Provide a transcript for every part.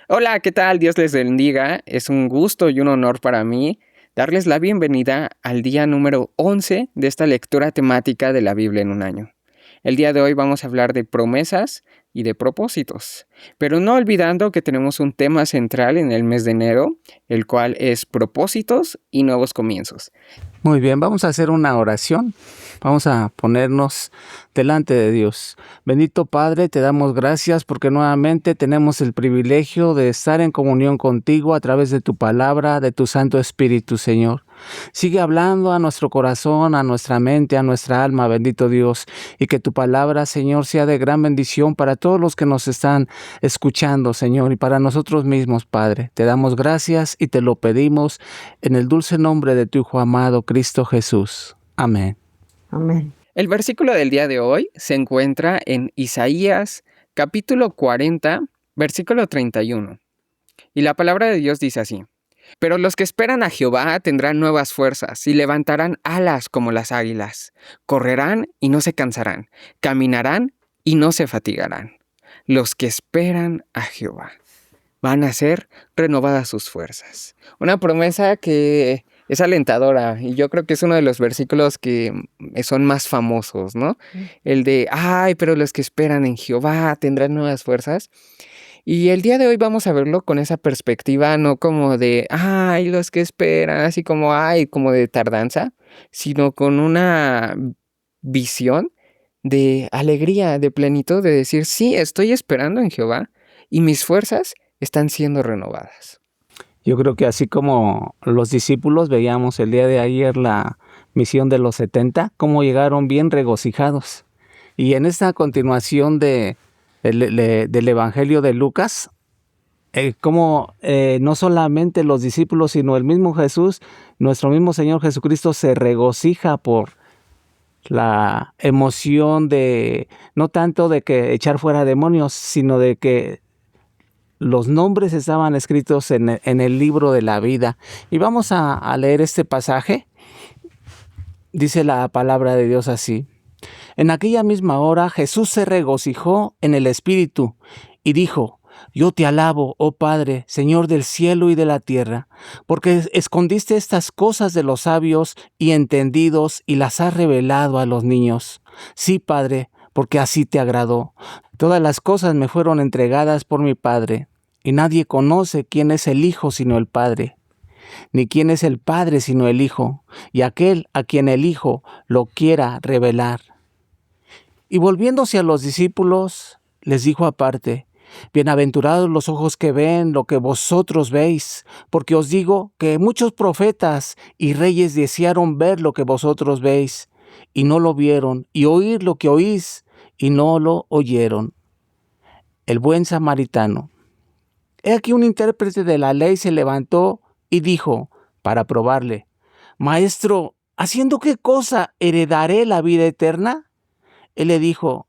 Hola, ¿qué tal? Dios les bendiga. Es un gusto y un honor para mí darles la bienvenida al día número 11 de esta lectura temática de la Biblia en un año. El día de hoy vamos a hablar de promesas y de propósitos, pero no olvidando que tenemos un tema central en el mes de enero, el cual es propósitos y nuevos comienzos. Muy bien, vamos a hacer una oración. Vamos a ponernos delante de Dios. Bendito Padre, te damos gracias porque nuevamente tenemos el privilegio de estar en comunión contigo a través de tu palabra, de tu Santo Espíritu, Señor. Sigue hablando a nuestro corazón, a nuestra mente, a nuestra alma, bendito Dios, y que tu palabra, Señor, sea de gran bendición para todos los que nos están escuchando, Señor, y para nosotros mismos, Padre. Te damos gracias y te lo pedimos en el dulce nombre de tu Hijo amado, Cristo Jesús. Amén. Amén. El versículo del día de hoy se encuentra en Isaías capítulo 40, versículo 31. Y la palabra de Dios dice así: Pero los que esperan a Jehová tendrán nuevas fuerzas y levantarán alas como las águilas. Correrán y no se cansarán, caminarán y no se fatigarán. Los que esperan a Jehová van a ser renovadas sus fuerzas. Una promesa que es alentadora y yo creo que es uno de los versículos que son más famosos, ¿no? El de, pero los que esperan en Jehová tendrán nuevas fuerzas. Y el día de hoy vamos a verlo con esa perspectiva, no como de, los que esperan, así como, como de tardanza, sino con una visión de alegría, de plenitud, de decir, sí, estoy esperando en Jehová y mis fuerzas están siendo renovadas. Yo creo que así como los discípulos veíamos el día de ayer la misión de los 70, cómo llegaron bien regocijados. Y en esta continuación del Evangelio de Lucas, como no solamente los discípulos, sino el mismo Jesús, nuestro mismo Señor Jesucristo se regocija por la emoción de, no tanto de que echar fuera demonios, sino de que los nombres estaban escritos en el libro de la vida. Y vamos a leer este pasaje. Dice la palabra de Dios así: En aquella misma hora Jesús se regocijó en el Espíritu y dijo: Yo te alabo, oh Padre, Señor del cielo y de la tierra, porque escondiste estas cosas de los sabios y entendidos y las has revelado a los niños. Sí, Padre, porque así te agradó. Todas las cosas me fueron entregadas por mi Padre, y nadie conoce quién es el Hijo sino el Padre, ni quién es el Padre sino el Hijo, y aquel a quien el Hijo lo quiera revelar. Y volviéndose a los discípulos, les dijo aparte: Bienaventurados los ojos que ven lo que vosotros veis, porque os digo que muchos profetas y reyes desearon ver lo que vosotros veis, y no lo vieron, y oír lo que oís, y no lo oyeron. El buen samaritano. He aquí un intérprete de la ley se levantó y dijo, para probarle: Maestro, ¿haciendo qué cosa heredaré la vida eterna? Él le dijo: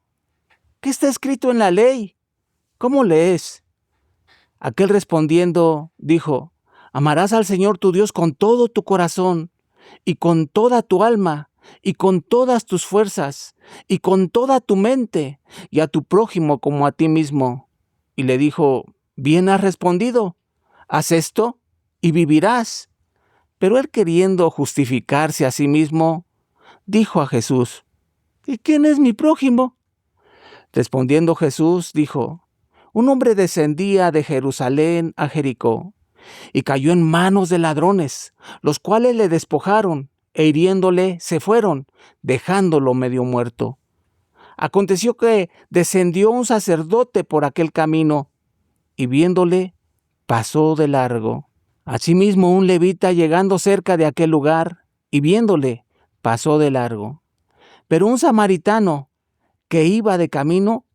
¿Qué está escrito en la ley? ¿Cómo lees? Aquel respondiendo dijo: Amarás al Señor tu Dios con todo tu corazón, y con toda tu alma, y con todas tus fuerzas, y con toda tu mente, y a tu prójimo como a ti mismo. Y le dijo: Bien has respondido, haz esto y vivirás. Pero él, queriendo justificarse a sí mismo, dijo a Jesús: ¿Y quién es mi prójimo? Respondiendo Jesús dijo: Un hombre descendía de Jerusalén a Jericó y cayó en manos de ladrones, los cuales le despojaron e hiriéndole se fueron, dejándolo medio muerto. Aconteció que descendió un sacerdote por aquel camino y viéndole pasó de largo. Asimismo un levita, llegando cerca de aquel lugar y viéndole pasó de largo. Pero un samaritano que iba de camino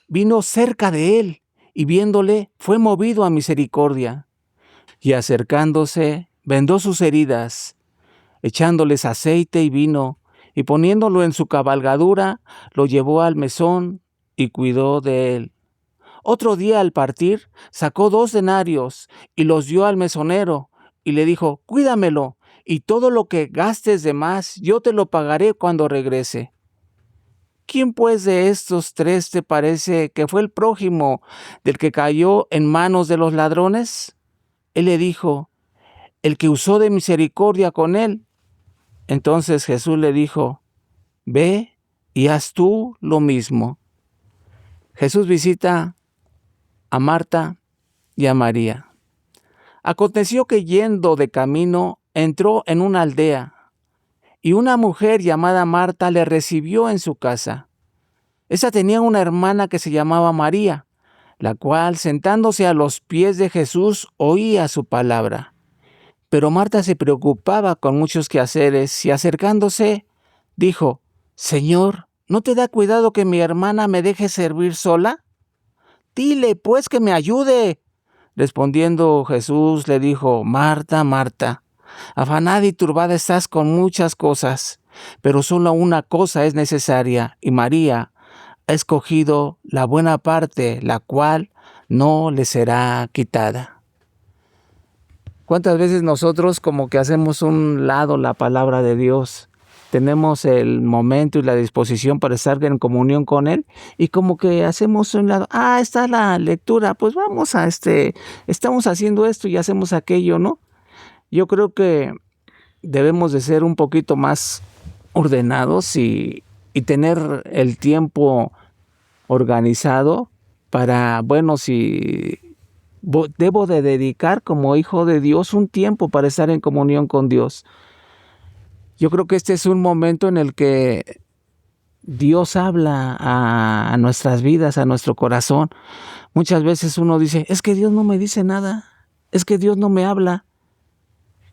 vino cerca de él y viéndole fue movido a misericordia. Y acercándose, vendó sus heridas, echándoles aceite y vino, y poniéndolo en su cabalgadura, lo llevó al mesón y cuidó de él. Otro día al partir, sacó 2 denarios y los dio al mesonero, y le dijo: Cuídamelo, y todo lo que gastes de más, yo te lo pagaré cuando regrese. ¿quién pues de estos tres te parece que fue el prójimo del que cayó en manos de los ladrones? Él le dijo, el que usó de misericordia con él. Entonces Jesús le dijo, ve y haz tú lo mismo. Jesús visita a Marta y a María. Aconteció que yendo de camino, entró en una aldea, y una mujer llamada Marta le recibió en su casa. Esa tenía una hermana que se llamaba María, la cual, sentándose a los pies de Jesús, oía su palabra. Pero Marta se preocupaba con muchos quehaceres y acercándose, dijo, Señor, ¿no te da cuidado que mi hermana me deje servir sola? Dile, pues, que me ayude. Respondiendo Jesús le dijo, Marta, Marta, afanada y turbada estás con muchas cosas, pero solo una cosa es necesaria, y María ha escogido la buena parte, la cual no le será quitada. ¿Cuántas veces nosotros como que hacemos un lado la palabra de Dios? Tenemos el momento y la disposición para estar en comunión con Él y como que hacemos un lado, está la lectura, pues vamos a estamos haciendo esto y hacemos aquello, ¿no? Yo creo que debemos de ser un poquito más ordenados y tener el tiempo organizado para, bueno, si debo de dedicar como hijo de Dios un tiempo para estar en comunión con Dios. Yo creo que este es un momento en el que Dios habla a nuestras vidas, a nuestro corazón. Muchas veces uno dice, es que Dios no me dice nada, es que Dios no me habla.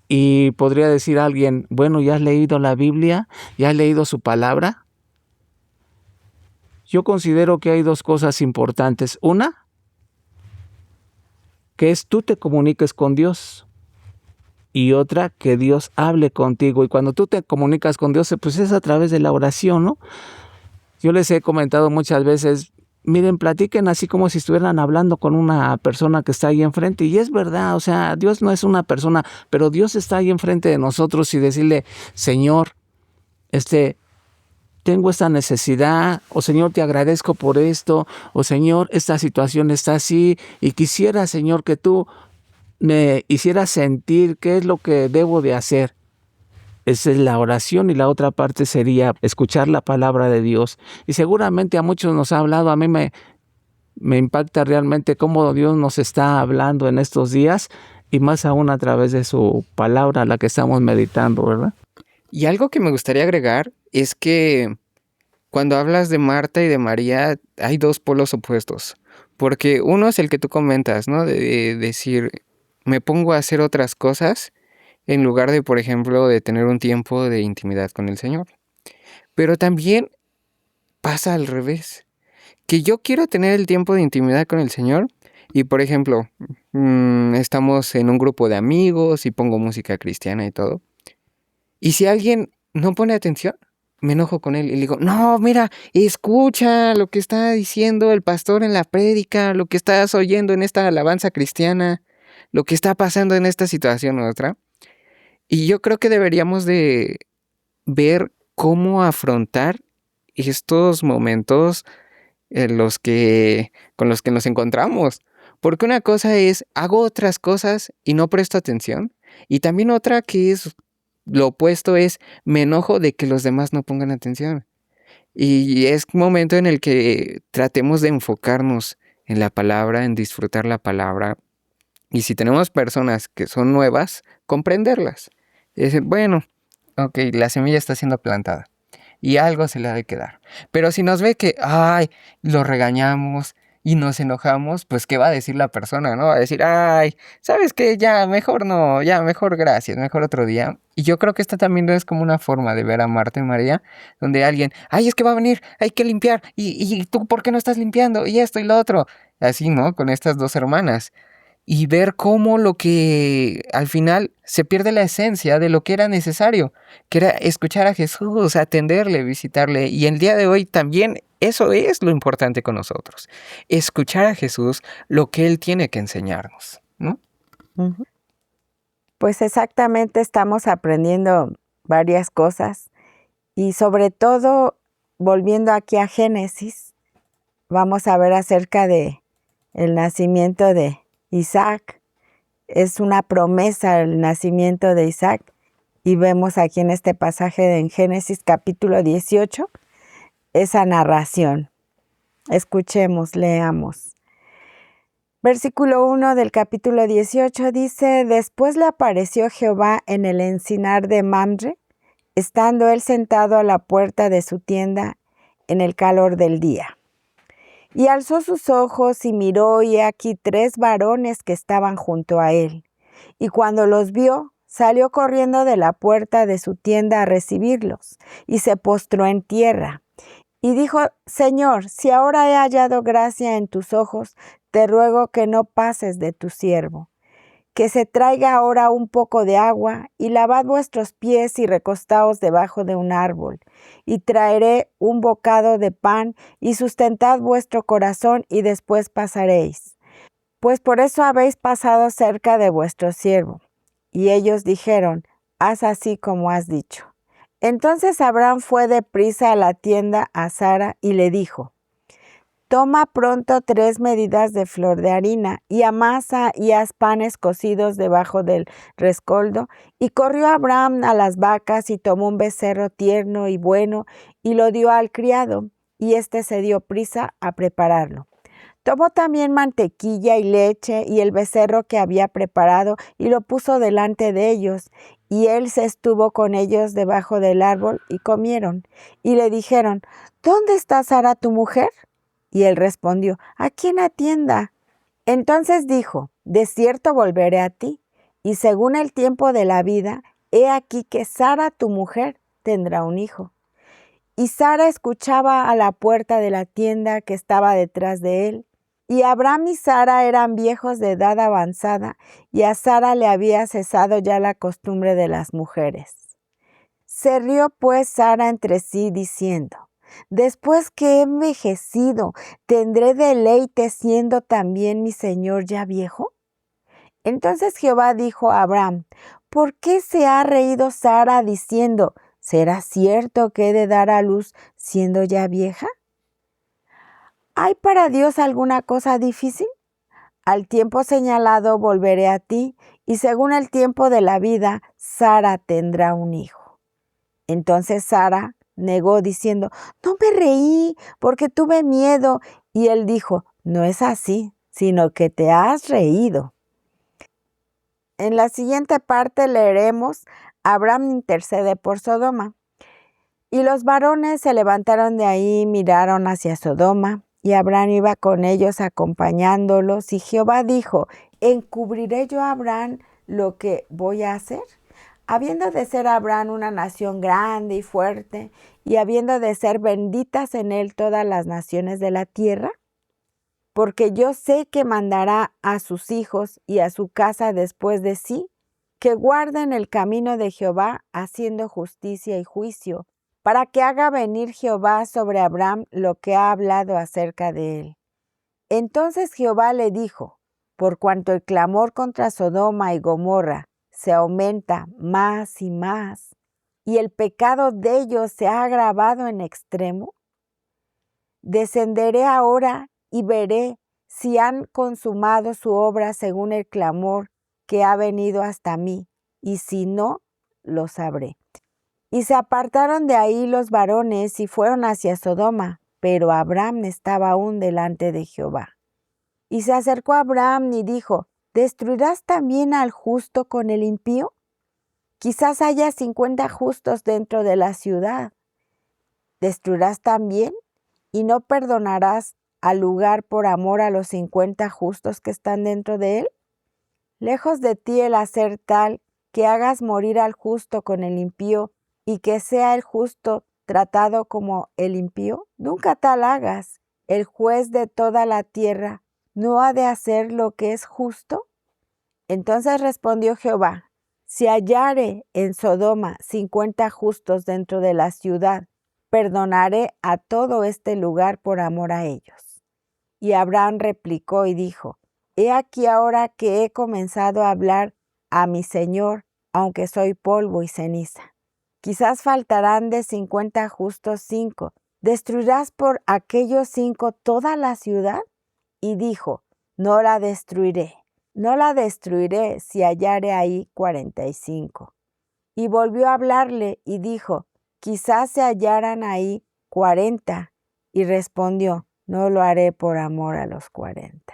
Y podría decir alguien, bueno, ¿ya has leído la Biblia? ¿Ya has leído su palabra? Yo considero que hay dos cosas importantes. Una, que es tú te comuniques con Dios. Y otra, que Dios hable contigo. Y cuando tú te comunicas con Dios, pues es a través de la oración, ¿no? Yo les he comentado muchas veces, miren, platiquen así como si estuvieran hablando con una persona que está ahí enfrente. Y es verdad, o sea, Dios no es una persona, pero Dios está ahí enfrente de nosotros y decirle, Señor, tengo esta necesidad, o Señor, te agradezco por esto, o Señor, esta situación está así, y quisiera, Señor, que tú me hicieras sentir qué es lo que debo de hacer. Esa es la oración y la otra parte sería escuchar la palabra de Dios. Y seguramente a muchos nos ha hablado, a mí me impacta realmente cómo Dios nos está hablando en estos días y más aún a través de su palabra, la que estamos meditando, ¿verdad? Y algo que me gustaría agregar es que cuando hablas de Marta y de María hay dos polos opuestos. Porque uno es el que tú comentas, ¿no? De decir, me pongo a hacer otras cosas en lugar de, por ejemplo, de tener un tiempo de intimidad con el Señor. Pero también pasa al revés, que yo quiero tener el tiempo de intimidad con el Señor y, por ejemplo, estamos en un grupo de amigos y pongo música cristiana y todo. Y si alguien no pone atención, me enojo con él y le digo, no, mira, escucha lo que está diciendo el pastor en la prédica, lo que estás oyendo en esta alabanza cristiana, lo que está pasando en esta situación u otra. Y yo creo que deberíamos de ver cómo afrontar estos momentos con los que nos encontramos. Porque una cosa es, hago otras cosas y no presto atención. Y también otra que es lo opuesto es, me enojo de que los demás no pongan atención. Y es un momento en el que tratemos de enfocarnos en la palabra, en disfrutar la palabra. Y si tenemos personas que son nuevas, comprenderlas. Y decir, bueno, ok, la semilla está siendo plantada y algo se le ha de quedar. Pero si nos ve que, lo regañamos y nos enojamos, pues ¿qué va a decir la persona, no? Va a decir, ¿sabes qué? Ya, mejor no, ya, mejor gracias, mejor otro día. Y yo creo que esta también es como una forma de ver a Marta y María, donde alguien, es que va a venir, hay que limpiar, y tú, ¿por qué no estás limpiando? Y esto y lo otro. Así, ¿no? Con estas dos hermanas. Y ver cómo lo que al final se pierde la esencia de lo que era necesario, que era escuchar a Jesús, atenderle, visitarle. Y el día de hoy también eso es lo importante con nosotros, escuchar a Jesús lo que Él tiene que enseñarnos, ¿no? Ujú. Pues exactamente estamos aprendiendo varias cosas y sobre todo volviendo aquí a Génesis, vamos a ver acerca de el nacimiento de Isaac. Es una promesa el nacimiento de Isaac. Y vemos aquí en este pasaje en Génesis capítulo 18, esa narración. Escuchemos, leamos. Versículo 1 del capítulo 18 dice: Después le apareció Jehová en el encinar de Mamre, estando él sentado a la puerta de su tienda en el calor del día. Y alzó sus ojos y miró, y he aquí 3 varones que estaban junto a él. Y cuando los vio, salió corriendo de la puerta de su tienda a recibirlos, y se postró en tierra. Y dijo: Señor, si ahora he hallado gracia en tus ojos, te ruego que no pases de tu siervo. Que se traiga ahora un poco de agua, y lavad vuestros pies y recostaos debajo de un árbol. Y traeré un bocado de pan, y sustentad vuestro corazón, y después pasaréis. Pues por eso habéis pasado cerca de vuestro siervo. Y ellos dijeron: Haz así como has dicho. Entonces Abraham fue deprisa a la tienda a Sara y le dijo: Toma pronto 3 medidas de flor de harina, y amasa y haz panes cocidos debajo del rescoldo. Y corrió Abraham a las vacas y tomó un becerro tierno y bueno, y lo dio al criado, y éste se dio prisa a prepararlo. Tomó también mantequilla y leche y el becerro que había preparado, y lo puso delante de ellos. Y él se estuvo con ellos debajo del árbol, y comieron. Y le dijeron: ¿Dónde está Sara tu mujer? Y él respondió: Aquí en la tienda. Entonces dijo: De cierto volveré a ti, y según el tiempo de la vida, he aquí que Sara tu mujer tendrá un hijo. Y Sara escuchaba a la puerta de la tienda que estaba detrás de él. Y Abraham y Sara eran viejos de edad avanzada, y a Sara le había cesado ya la costumbre de las mujeres. Se rió pues Sara entre sí, diciendo: Después que he envejecido, ¿tendré deleite siendo también mi señor ya viejo? Entonces Jehová dijo a Abraham: ¿Por qué se ha reído Sara diciendo: ¿será cierto que he de dar a luz siendo ya vieja? ¿Hay para Dios alguna cosa difícil? Al tiempo señalado volveré a ti, y según el tiempo de la vida, Sara tendrá un hijo. Entonces Sara negó diciendo: No me reí, porque tuve miedo. Y él dijo: No es así, sino que te has reído. En la siguiente parte leeremos: Abraham intercede por Sodoma. Y los varones se levantaron de ahí, miraron hacia Sodoma, y Abraham iba con ellos acompañándolos. Y Jehová dijo: ¿Encubriré yo a Abraham lo que voy a hacer? Habiendo de ser Abraham una nación grande y fuerte, y habiendo de ser benditas en él todas las naciones de la tierra, porque yo sé que mandará a sus hijos y a su casa después de sí, que guarden el camino de Jehová, haciendo justicia y juicio, para que haga venir Jehová sobre Abraham lo que ha hablado acerca de él. Entonces Jehová le dijo: Por cuanto el clamor contra Sodoma y Gomorra se aumenta más y más, y el pecado de ellos se ha agravado en extremo, descenderé ahora y veré si han consumado su obra según el clamor que ha venido hasta mí, y si no, lo sabré. Y se apartaron de ahí los varones y fueron hacia Sodoma, pero Abraham estaba aún delante de Jehová. Y se acercó a Abraham y dijo: ¿Destruirás también al justo con el impío? Quizás haya 50 justos dentro de la ciudad. ¿Destruirás también y no perdonarás al lugar por amor a los 50 justos que están dentro de él? Lejos de ti el hacer tal que hagas morir al justo con el impío, y que sea el justo tratado como el impío. Nunca tal hagas. El juez de toda la tierra ¿no ha de hacer lo que es justo? Entonces respondió Jehová: Si hallare en Sodoma 50 justos dentro de la ciudad, perdonaré a todo este lugar por amor a ellos. Y Abraham replicó y dijo: He aquí ahora que he comenzado a hablar a mi Señor, aunque soy polvo y ceniza. Quizás faltarán de 50 justos 5, ¿destruirás por aquellos 5 toda la ciudad? Y dijo, no la destruiré si hallare ahí 45. Y volvió a hablarle y dijo, quizás se hallaran ahí 40. Y respondió, no lo haré por amor a los 40.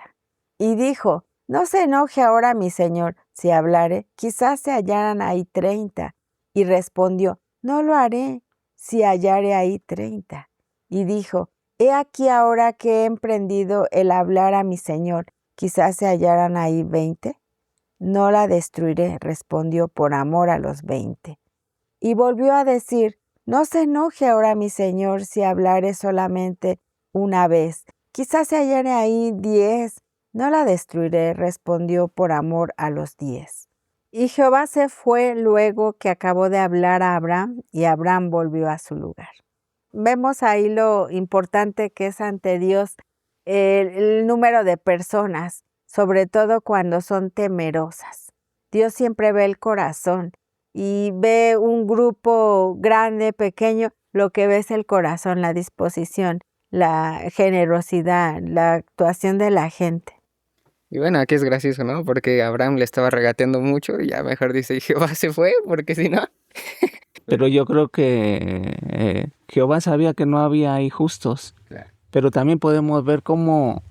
Y dijo, no se enoje ahora mi señor si hablare, quizás se hallaran ahí 30. Y respondió, no lo haré si hallare ahí 30. Y dijo, he aquí ahora que he emprendido el hablar a mi señor, quizás se hallaran ahí 20. No la destruiré, respondió, por amor a los 20. Y volvió a decir, no se enoje ahora mi señor si hablare solamente una vez, quizás se hallare ahí 10. No la destruiré, respondió, por amor a los 10. Y Jehová se fue luego que acabó de hablar a Abraham, y Abraham volvió a su lugar. Vemos ahí lo importante que es ante Dios el número de personas, sobre todo cuando son temerosas. Dios siempre ve el corazón y ve un grupo grande, pequeño, lo que ve es el corazón, la disposición, la generosidad, la actuación de la gente. Y bueno, aquí es gracioso, ¿no? Porque Abraham le estaba regateando mucho y ya mejor dice, Jehová se fue, porque si no... Pero yo creo que Jehová sabía que no había ahí justos. Claro. Pero también podemos ver cómo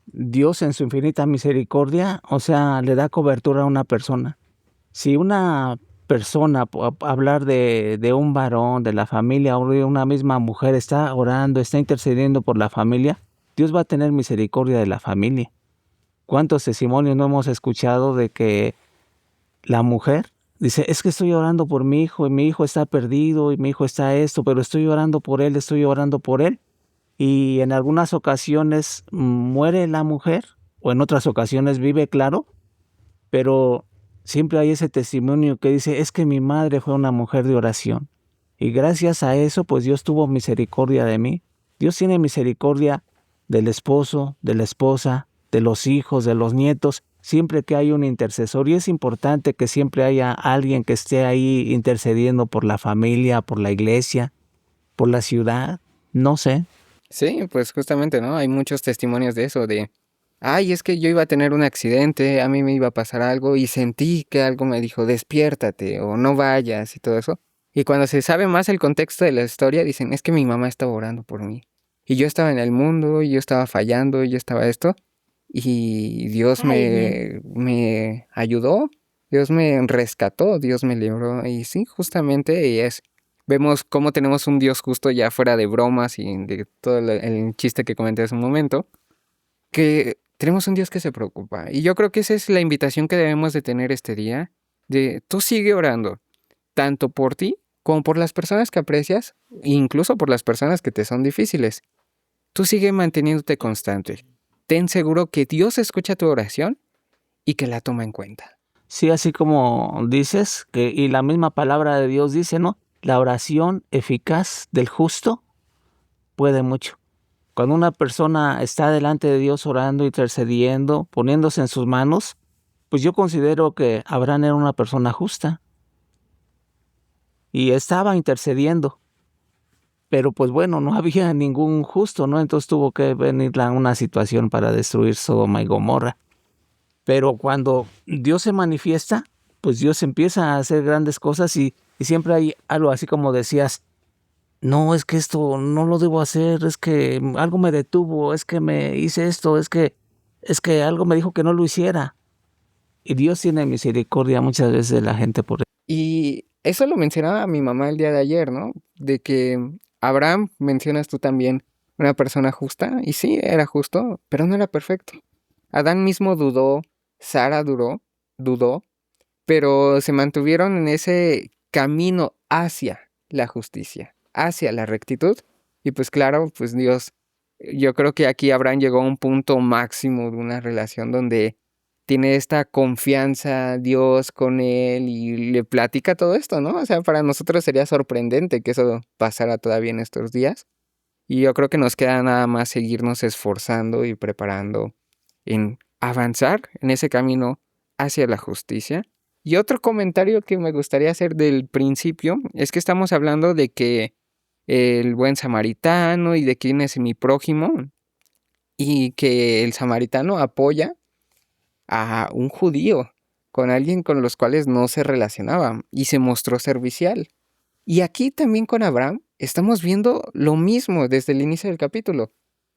Dios en su infinita misericordia, o sea, le da cobertura a una persona. Si una persona, hablar de un varón, de la familia, o de una misma mujer, está orando, está intercediendo por la familia, Dios va a tener misericordia de la familia. ¿Cuántos testimonios no hemos escuchado de que la mujer dice, es que estoy orando por mi hijo, y mi hijo está perdido, y mi hijo está esto, pero estoy orando por él, y en algunas ocasiones muere la mujer, o en otras ocasiones vive, claro, pero siempre hay ese testimonio que dice, es que mi madre fue una mujer de oración, y gracias a eso, pues Dios tuvo misericordia de mí. Dios tiene misericordia del esposo, de la esposa, de los hijos, de los nietos, siempre que hay un intercesor, y es importante que siempre haya alguien que esté ahí intercediendo por la familia, por la iglesia, por la ciudad, no sé. Sí, pues justamente, ¿no? Hay muchos testimonios de eso, de, ay, es que yo iba a tener un accidente, a mí me iba a pasar algo y sentí que algo me dijo, despiértate o no vayas y todo eso. Y cuando se sabe más el contexto de la historia, dicen, es que mi mamá estaba orando por mí. Y yo estaba en el mundo, y yo estaba fallando, y yo estaba esto. Y Dios me ayudó, Dios me rescató, Dios me libró. Y sí, justamente vemos cómo tenemos un Dios justo ya fuera de bromas y de todo el chiste que comenté hace un momento, que tenemos un Dios que se preocupa. Y yo creo que esa es la invitación que debemos de tener este día, de tú sigue orando, tanto por ti como por las personas que aprecias, incluso por las personas que te son difíciles. Tú sigue manteniéndote constante. Ten seguro que Dios escucha tu oración y que la toma en cuenta. Sí, así como dices, y la misma palabra de Dios dice, ¿no? La oración eficaz del justo puede mucho. Cuando una persona está delante de Dios orando, intercediendo, poniéndose en sus manos, pues yo considero que Abraham era una persona justa y estaba intercediendo. Pero pues bueno, no había ningún justo, ¿no? Entonces tuvo que venir una situación para destruir Sodoma y Gomorra. Pero cuando Dios se manifiesta, pues Dios empieza a hacer grandes cosas y siempre hay algo así como decías, no, es que esto no lo debo hacer, es que algo me detuvo, es que me hice esto, es que algo me dijo que no lo hiciera. Y Dios tiene misericordia muchas veces de la gente por eso. Y eso lo mencionaba mi mamá el día de ayer, ¿no? De que Abraham, mencionas tú también, una persona justa, y sí, era justo, pero no era perfecto. Adán mismo dudó, Sara dudó, pero se mantuvieron en ese camino hacia la justicia, hacia la rectitud. Y pues claro, pues Dios, yo creo que aquí Abraham llegó a un punto máximo de una relación donde tiene esta confianza Dios con él y le platica todo esto, ¿no? O sea, para nosotros sería sorprendente que eso pasara todavía en estos días. Y yo creo que nos queda nada más seguirnos esforzando y preparando en avanzar en ese camino hacia la justicia. Y otro comentario que me gustaría hacer del principio es que estamos hablando de que el buen samaritano y de quién es mi prójimo, y que el samaritano apoya a un judío, con alguien con los cuales no se relacionaba y se mostró servicial. Y aquí también con Abraham estamos viendo lo mismo desde el inicio del capítulo.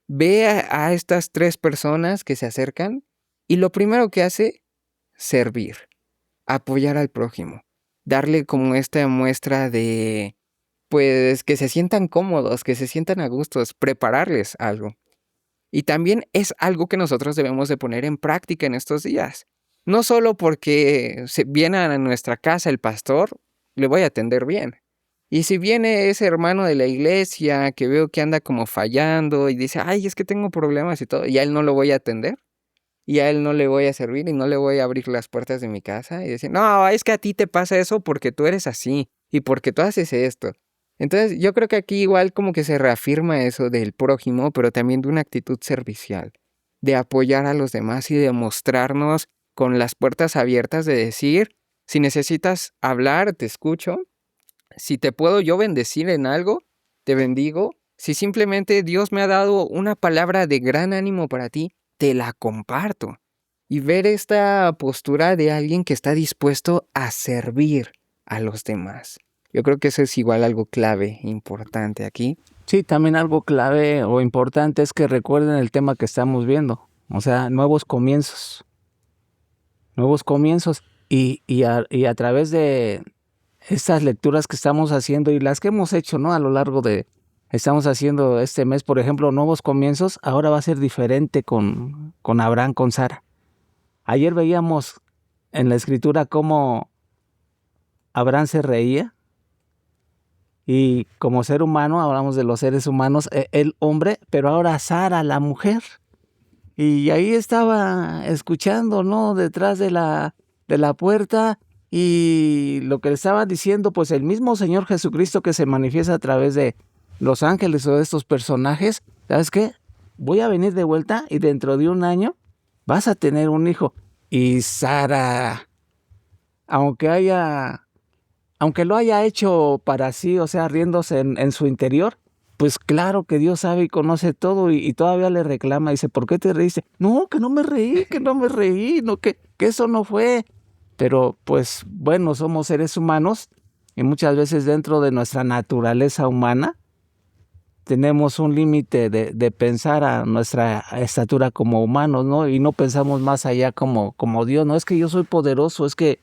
Ve a estas 3 personas que se acercan y lo primero que hace, servir, apoyar al prójimo, darle como esta muestra de, pues, que se sientan cómodos, que se sientan a gustos, prepararles algo. Y también es algo que nosotros debemos de poner en práctica en estos días. No solo porque viene a nuestra casa el pastor, le voy a atender bien. Y si viene ese hermano de la iglesia que veo que anda como fallando y dice, ay, es que tengo problemas y todo, y a él no lo voy a atender, y a él no le voy a servir y no le voy a abrir las puertas de mi casa y decir, no, es que a ti te pasa eso porque tú eres así y porque tú haces esto. Entonces yo creo que aquí igual como que se reafirma eso del prójimo, pero también de una actitud servicial, de apoyar a los demás y de mostrarnos con las puertas abiertas de decir, si necesitas hablar, te escucho. Si te puedo yo bendecir en algo, te bendigo. Si simplemente Dios me ha dado una palabra de gran ánimo para ti, te la comparto. Y ver esta postura de alguien que está dispuesto a servir a los demás. Yo creo que eso es igual algo clave, importante aquí. Sí, también algo clave o importante es que recuerden el tema que estamos viendo. O sea, nuevos comienzos. Nuevos comienzos. Y a través de estas lecturas que estamos haciendo y las que hemos hecho, ¿no? A lo largo de... Estamos haciendo este mes, por ejemplo, nuevos comienzos. Ahora va a ser diferente con Abraham, con Sara. Ayer veíamos en la escritura cómo Abraham se reía. Y como ser humano, hablamos de los seres humanos, el hombre, pero ahora Sara, la mujer. Y ahí estaba escuchando, ¿no? Detrás de la puerta, y lo que le estaba diciendo, pues el mismo Señor Jesucristo que se manifiesta a través de los ángeles o de estos personajes, ¿sabes qué? Voy a venir de vuelta y dentro de un año vas a tener un hijo. Y Sara, aunque lo haya hecho para sí, o sea, riéndose en su interior, pues claro que Dios sabe y conoce todo, y todavía le reclama, dice, ¿por qué te reíste? No, que no me reí, no, que eso no fue. Pero pues bueno, somos seres humanos y muchas veces dentro de nuestra naturaleza humana tenemos un límite de pensar a nuestra estatura como humanos, ¿no? Y no pensamos más allá como Dios, no es que yo soy poderoso, es que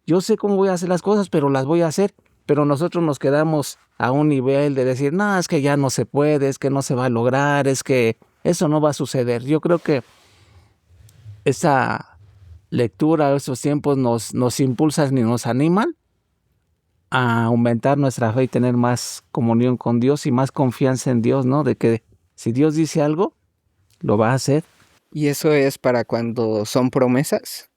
yo sé cómo voy a hacer las cosas, pero las voy a hacer. Pero nosotros nos quedamos a un nivel de decir, no, es que ya no se puede, es que no se va a lograr, es que eso no va a suceder. Yo creo que esa lectura, esos tiempos nos impulsan y nos animan a aumentar nuestra fe y tener más comunión con Dios y más confianza en Dios, ¿no? De que si Dios dice algo, lo va a hacer. Y eso es para cuando son promesas,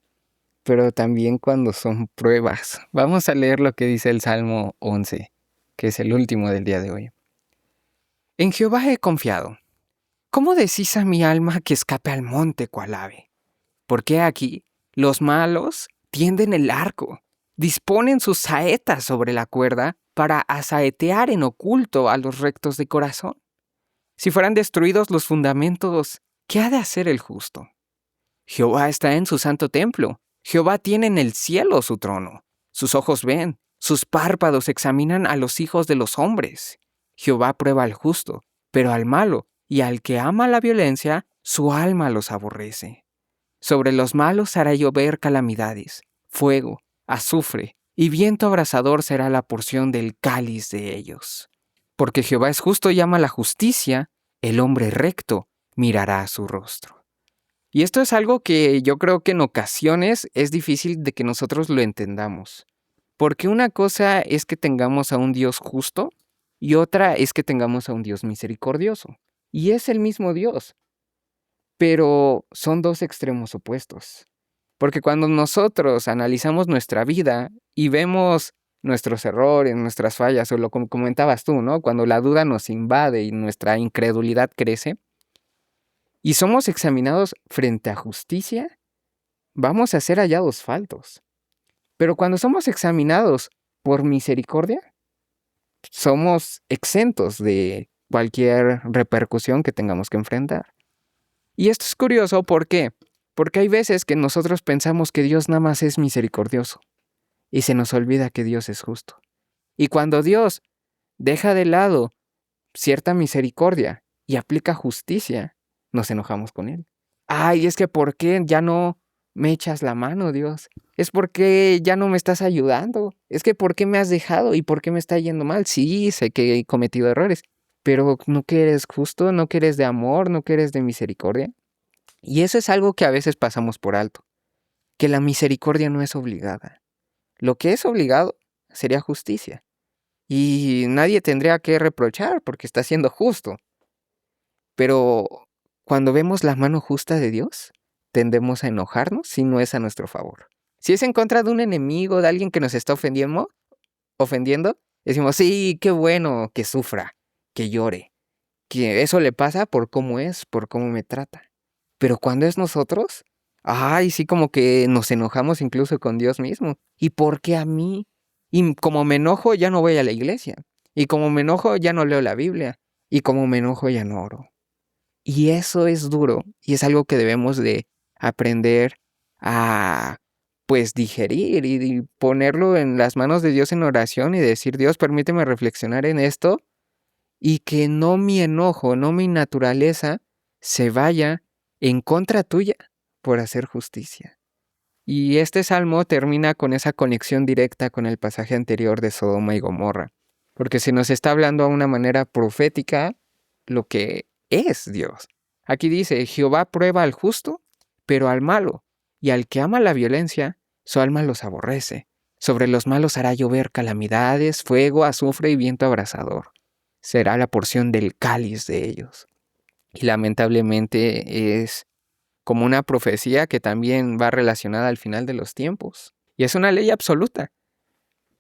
pero también cuando son pruebas. Vamos a leer lo que dice el Salmo 11, que es el último del día de hoy. En Jehová he confiado. ¿Cómo decís a mi alma que escape al monte cual ave? Porque aquí los malos tienden el arco, disponen sus saetas sobre la cuerda para asaetear en oculto a los rectos de corazón. Si fueran destruidos los fundamentos, ¿qué ha de hacer el justo? Jehová está en su santo templo. Jehová tiene en el cielo su trono. Sus ojos ven, sus párpados examinan a los hijos de los hombres. Jehová prueba al justo, pero al malo y al que ama la violencia, su alma los aborrece. Sobre los malos hará llover calamidades, fuego, azufre, y viento abrasador será la porción del cáliz de ellos. Porque Jehová es justo y ama la justicia, el hombre recto mirará a su rostro. Y esto es algo que yo creo que en ocasiones es difícil de que nosotros lo entendamos. Porque una cosa es que tengamos a un Dios justo y otra es que tengamos a un Dios misericordioso. Y es el mismo Dios. Pero son dos extremos opuestos. Porque cuando nosotros analizamos nuestra vida y vemos nuestros errores, nuestras fallas, o lo como comentabas tú, ¿no? Cuando la duda nos invade y nuestra incredulidad crece, y somos examinados frente a justicia, vamos a ser hallados faltos. Pero cuando somos examinados por misericordia, somos exentos de cualquier repercusión que tengamos que enfrentar. Y esto es curioso, ¿por qué? Porque hay veces que nosotros pensamos que Dios nada más es misericordioso y se nos olvida que Dios es justo. Y cuando Dios deja de lado cierta misericordia y aplica justicia, nos enojamos con Él. Ay, es que ¿por qué ya no me echas la mano, Dios? Es porque ya no me estás ayudando. Es que ¿por qué me has dejado y por qué me está yendo mal? Sí, sé que he cometido errores, pero no que eres justo, no que eres de amor, no que eres de misericordia. Y eso es algo que a veces pasamos por alto, que la misericordia no es obligada. Lo que es obligado sería justicia. Y nadie tendría que reprochar porque está siendo justo. Pero cuando vemos la mano justa de Dios, tendemos a enojarnos si no es a nuestro favor. Si es en contra de un enemigo, de alguien que nos está ofendiendo, decimos, sí, qué bueno que sufra, que llore, que eso le pasa por cómo es, por cómo me trata. Pero cuando es nosotros, ay, sí, como que nos enojamos incluso con Dios mismo. ¿Y por qué a mí? Y como me enojo, ya no voy a la iglesia. Y como me enojo, ya no leo la Biblia. Y como me enojo, ya no oro. Y eso es duro y es algo que debemos de aprender a, pues, digerir y ponerlo en las manos de Dios en oración y decir, Dios, permíteme reflexionar en esto y que no mi enojo, no mi naturaleza se vaya en contra tuya por hacer justicia. Y este salmo termina con esa conexión directa con el pasaje anterior de Sodoma y Gomorra, porque se nos está hablando a una manera profética lo que es Dios. Aquí dice, Jehová prueba al justo, pero al malo, y al que ama la violencia, su alma los aborrece. Sobre los malos hará llover calamidades, fuego, azufre y viento abrasador. Será la porción del cáliz de ellos. Y lamentablemente es como una profecía que también va relacionada al final de los tiempos. Y es una ley absoluta.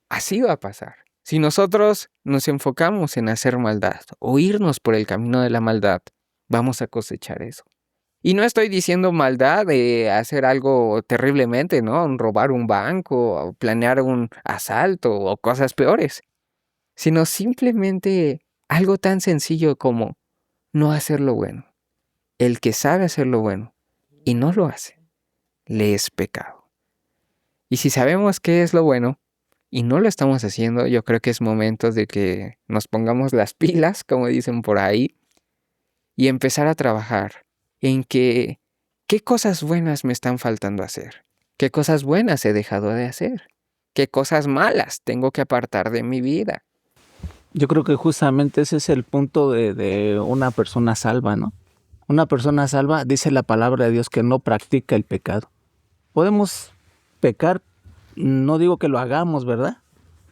Así va a pasar. Si nosotros nos enfocamos en hacer maldad o irnos por el camino de la maldad, vamos a cosechar eso. Y no estoy diciendo maldad de hacer algo terriblemente, ¿no? Robar un banco, o planear un asalto o cosas peores, sino simplemente algo tan sencillo como no hacer lo bueno. El que sabe hacer lo bueno y no lo hace, le es pecado. Y si sabemos qué es lo bueno y no lo estamos haciendo, yo creo que es momento de que nos pongamos las pilas, como dicen por ahí, y empezar a trabajar en qué cosas buenas me están faltando hacer, qué cosas buenas he dejado de hacer, qué cosas malas tengo que apartar de mi vida. Yo creo que justamente ese es el punto de una persona salva, ¿no? Una persona salva, dice la palabra de Dios, que no practica el pecado. Podemos pecar, no digo que lo hagamos, ¿verdad?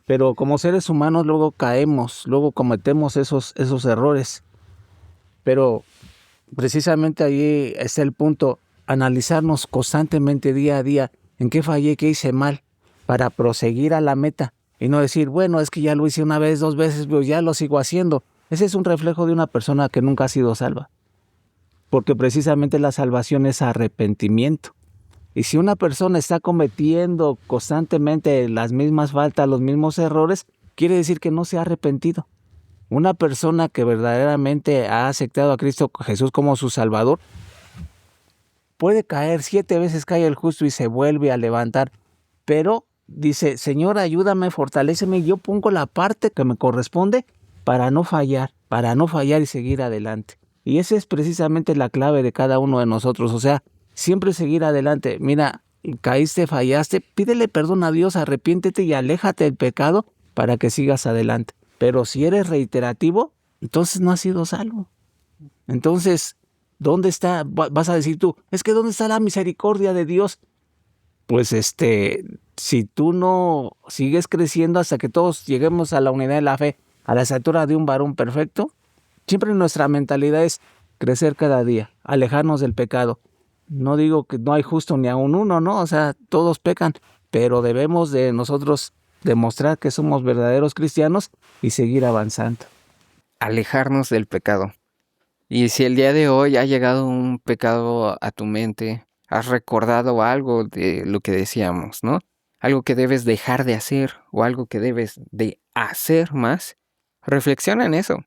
Pero como seres humanos luego caemos, luego cometemos esos errores. Pero precisamente ahí está el punto, analizarnos constantemente día a día en qué fallé, qué hice mal, para proseguir a la meta y no decir, bueno, es que ya lo hice una vez, 2 veces, pero ya lo sigo haciendo. Ese es un reflejo de una persona que nunca ha sido salva, porque precisamente la salvación es arrepentimiento. Y si una persona está cometiendo constantemente las mismas faltas, los mismos errores, quiere decir que no se ha arrepentido. Una persona que verdaderamente ha aceptado a Cristo Jesús como su Salvador, puede caer, 7 veces cae el justo y se vuelve a levantar, pero dice, Señor, ayúdame, fortaléceme, yo pongo la parte que me corresponde para no fallar y seguir adelante. Y esa es precisamente la clave de cada uno de nosotros, o sea, siempre seguir adelante. Mira, caíste, fallaste, pídele perdón a Dios, arrepiéntete y aléjate del pecado para que sigas adelante. Pero si eres reiterativo, entonces no has sido salvo. Entonces, ¿dónde está? Vas a decir tú, es que ¿dónde está la misericordia de Dios? Pues si tú no sigues creciendo hasta que todos lleguemos a la unidad de la fe, a la estatura de un varón perfecto, siempre nuestra mentalidad es crecer cada día, alejarnos del pecado. No digo que no hay justo ni aun uno, ¿no? O sea, todos pecan, pero debemos de nosotros demostrar que somos verdaderos cristianos y seguir avanzando. Alejarnos del pecado. Y si el día de hoy ha llegado un pecado a tu mente, has recordado algo de lo que decíamos, ¿no? Algo que debes dejar de hacer o algo que debes de hacer más, Reflexiona en eso,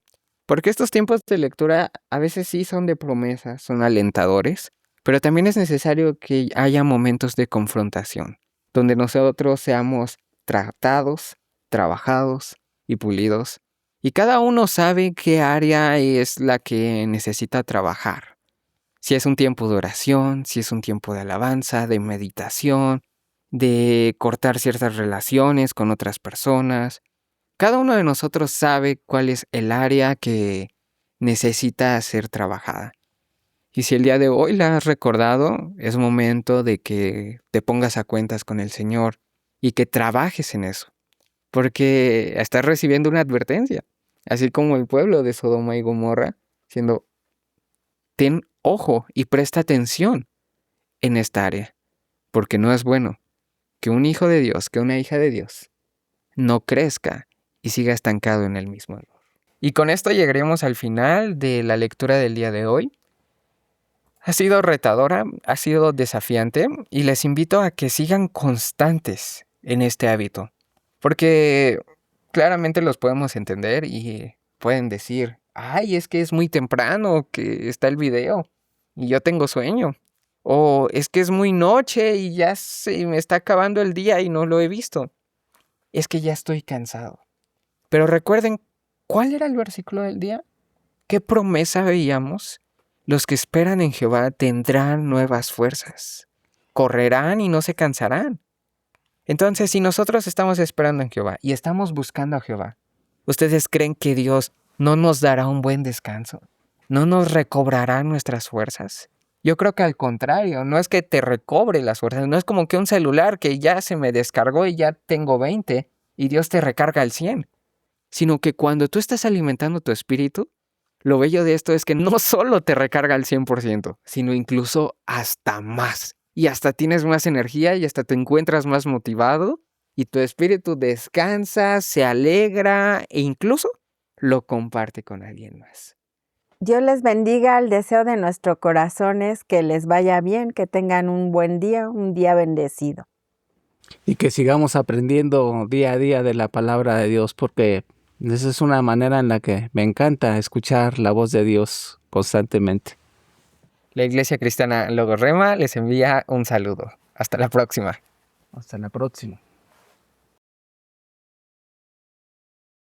porque estos tiempos de lectura a veces sí son de promesas, son alentadores, pero también es necesario que haya momentos de confrontación, donde nosotros seamos tratados, trabajados y pulidos, y cada uno sabe qué área es la que necesita trabajar. Si es un tiempo de oración, si es un tiempo de alabanza, de meditación, de cortar ciertas relaciones con otras personas. Cada uno de nosotros sabe cuál es el área que necesita ser trabajada. Y si el día de hoy la has recordado, es momento de que te pongas a cuentas con el Señor y que trabajes en eso. Porque estás recibiendo una advertencia, así como el pueblo de Sodoma y Gomorra, diciendo, ten ojo y presta atención en esta área, porque no es bueno que un hijo de Dios, que una hija de Dios, no crezca y siga estancado en el mismo error. Y con esto llegaremos al final de la lectura del día de hoy. Ha sido retadora, ha sido desafiante y les invito a que sigan constantes en este hábito, porque claramente los podemos entender y pueden decir, ay, es que es muy temprano que está el video y yo tengo sueño. O es que es muy noche y ya se me está acabando el día y no lo he visto. Es que ya estoy cansado. Pero recuerden, ¿cuál era el versículo del día? ¿Qué promesa veíamos? Los que esperan en Jehová tendrán nuevas fuerzas. Correrán y no se cansarán. Entonces, si nosotros estamos esperando en Jehová y estamos buscando a Jehová, ¿ustedes creen que Dios no nos dará un buen descanso? ¿No nos recobrará nuestras fuerzas? Yo creo que al contrario, no es que te recobre las fuerzas, no es como que un celular que ya se me descargó y ya tengo 20 y Dios te recarga al 100, sino que cuando tú estás alimentando tu espíritu, lo bello de esto es que no solo te recarga al 100%, sino incluso hasta más. Y hasta tienes más energía y hasta te encuentras más motivado y tu espíritu descansa, se alegra e incluso lo comparte con alguien más. Dios les bendiga. El deseo de nuestro corazón es que les vaya bien, que tengan un buen día, un día bendecido. Y que sigamos aprendiendo día a día de la palabra de Dios, porque esa es una manera en la que me encanta escuchar la voz de Dios constantemente. La Iglesia Cristiana Logos Rema les envía un saludo. Hasta la próxima. Hasta la próxima.